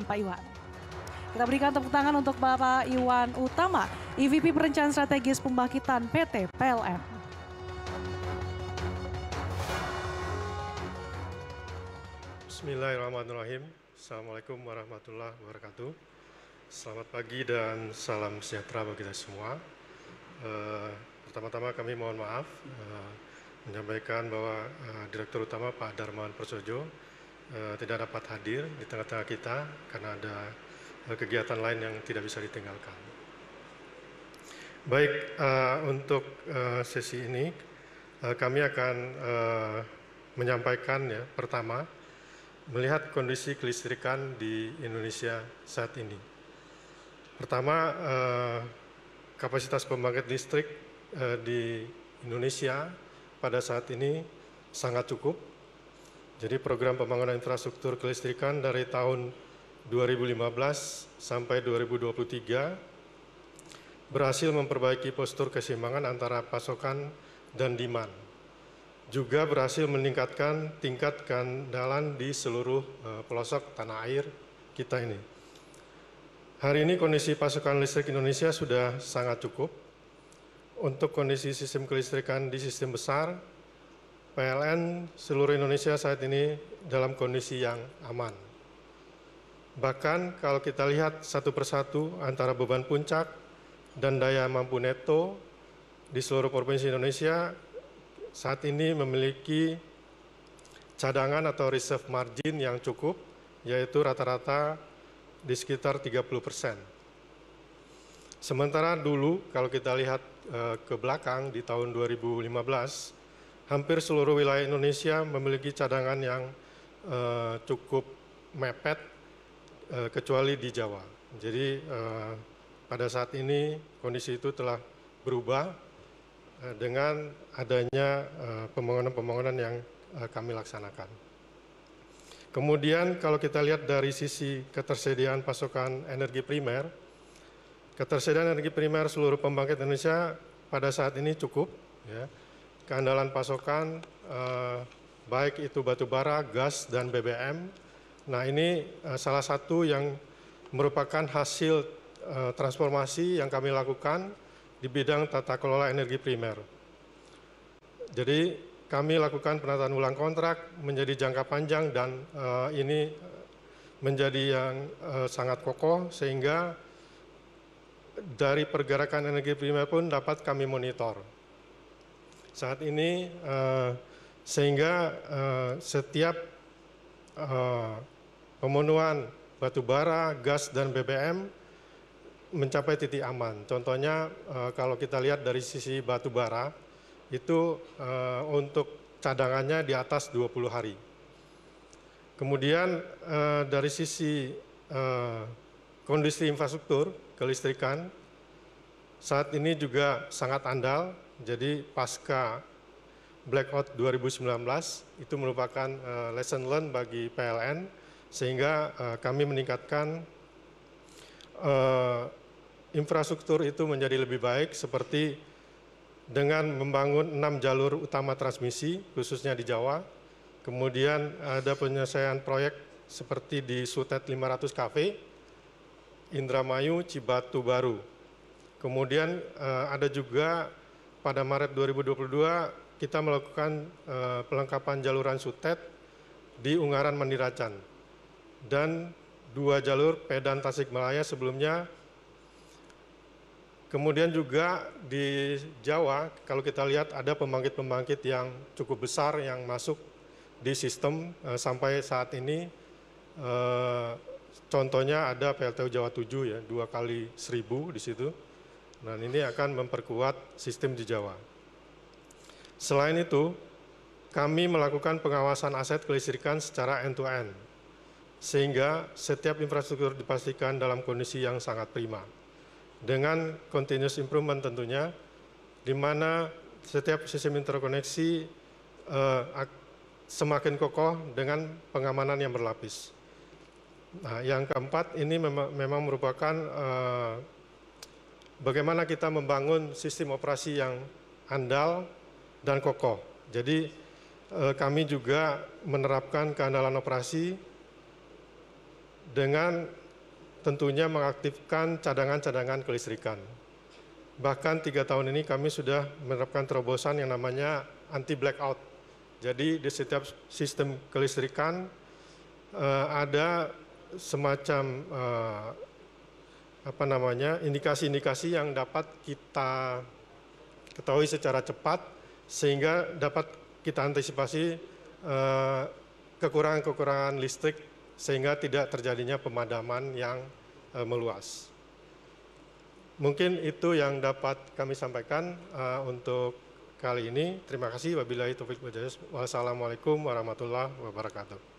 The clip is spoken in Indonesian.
Pak Iwan. Kita berikan tepuk tangan untuk Bapak Iwan Utama, EVP Perencanaan Strategis Pembangkitan PT PLN. Bismillahirrahmanirrahim. Assalamualaikum warahmatullahi wabarakatuh. Selamat pagi dan salam sejahtera bagi kita semua. Pertama-tama kami mohon maaf menyampaikan bahwa Direktur Utama Pak Darmawan Prasojo tidak dapat hadir di tengah-tengah kita karena ada kegiatan lain yang tidak bisa ditinggalkan. Baik, untuk sesi ini kami akan menyampaikan ya, pertama, melihat kondisi kelistrikan di Indonesia saat ini. Pertama, kapasitas pembangkit listrik di Indonesia pada saat ini sangat cukup. Jadi program pembangunan infrastruktur kelistrikan dari tahun 2015 sampai 2023 berhasil memperbaiki postur keseimbangan antara pasokan dan demand. Juga berhasil meningkatkan tingkat keandalan di seluruh pelosok tanah air kita ini. Hari ini kondisi pasokan listrik Indonesia sudah sangat cukup. Untuk kondisi sistem kelistrikan di sistem besar, PLN seluruh Indonesia saat ini dalam kondisi yang aman. Bahkan kalau kita lihat satu persatu antara beban puncak dan daya mampu neto di seluruh provinsi Indonesia, saat ini memiliki cadangan atau reserve margin yang cukup, yaitu rata-rata di sekitar 30%. Sementara dulu kalau kita lihat ke belakang di tahun 2015, hampir seluruh wilayah Indonesia memiliki cadangan yang cukup mepet, kecuali di Jawa. Jadi pada saat ini kondisi itu telah berubah dengan adanya pembangunan-pembangunan yang kami laksanakan. Kemudian kalau kita lihat dari sisi ketersediaan pasokan energi primer, ketersediaan energi primer seluruh pembangkit Indonesia pada saat ini cukup. Ya. Keandalan pasokan baik itu batu bara, gas, dan BBM. Nah ini salah satu yang merupakan hasil transformasi yang kami lakukan di bidang tata kelola energi primer. Jadi kami lakukan penataan ulang kontrak menjadi jangka panjang dan ini menjadi yang sangat kokoh sehingga dari pergerakan energi primer pun dapat kami monitor. Saat ini sehingga setiap pemenuhan batu bara, gas, dan BBM mencapai titik aman. Contohnya kalau kita lihat dari sisi batu bara, itu untuk cadangannya di atas 20 hari. Kemudian dari sisi kondisi infrastruktur kelistrikan, saat ini juga sangat andal. Jadi pasca blackout 2019 itu merupakan lesson learned bagi PLN, sehingga kami meningkatkan infrastruktur itu menjadi lebih baik seperti dengan membangun 6 jalur utama transmisi khususnya di Jawa. Kemudian ada penyelesaian proyek seperti di Sutet 500 KV, Indramayu, Cibatu Baru. Kemudian ada juga pada Maret 2022 kita melakukan pelengkapan jaluran Sutet di Ungaran Mandiracan dan 2 jalur Pedan Tasikmalaya sebelumnya. Kemudian juga di Jawa, kalau kita lihat ada pembangkit-pembangkit yang cukup besar yang masuk di sistem sampai saat ini. Contohnya ada PLTU Jawa 7 ya, 2 kali 1000 di situ. Nah ini akan memperkuat sistem di Jawa. Selain itu, kami melakukan pengawasan aset kelistrikan secara end-to-end. Sehingga setiap infrastruktur dipastikan dalam kondisi yang sangat prima. Dengan continuous improvement tentunya, di mana setiap sistem interkoneksi semakin kokoh dengan pengamanan yang berlapis. Nah, yang keempat ini memang merupakan bagaimana kita membangun sistem operasi yang andal dan kokoh. Jadi kami juga menerapkan keandalan operasi dengan tentunya mengaktifkan cadangan-cadangan kelistrikan. Bahkan 3 tahun ini kami sudah menerapkan terobosan yang namanya anti blackout. Jadi di setiap sistem kelistrikan ada semacam indikasi-indikasi yang dapat kita ketahui secara cepat sehingga dapat kita antisipasi kekurangan-kekurangan listrik sehingga tidak terjadinya pemadaman yang meluas. Mungkin itu yang dapat kami sampaikan untuk kali ini. Terima kasih. Wabillahi taufiq wal hidayah. Wassalamualaikum warahmatullahi wabarakatuh.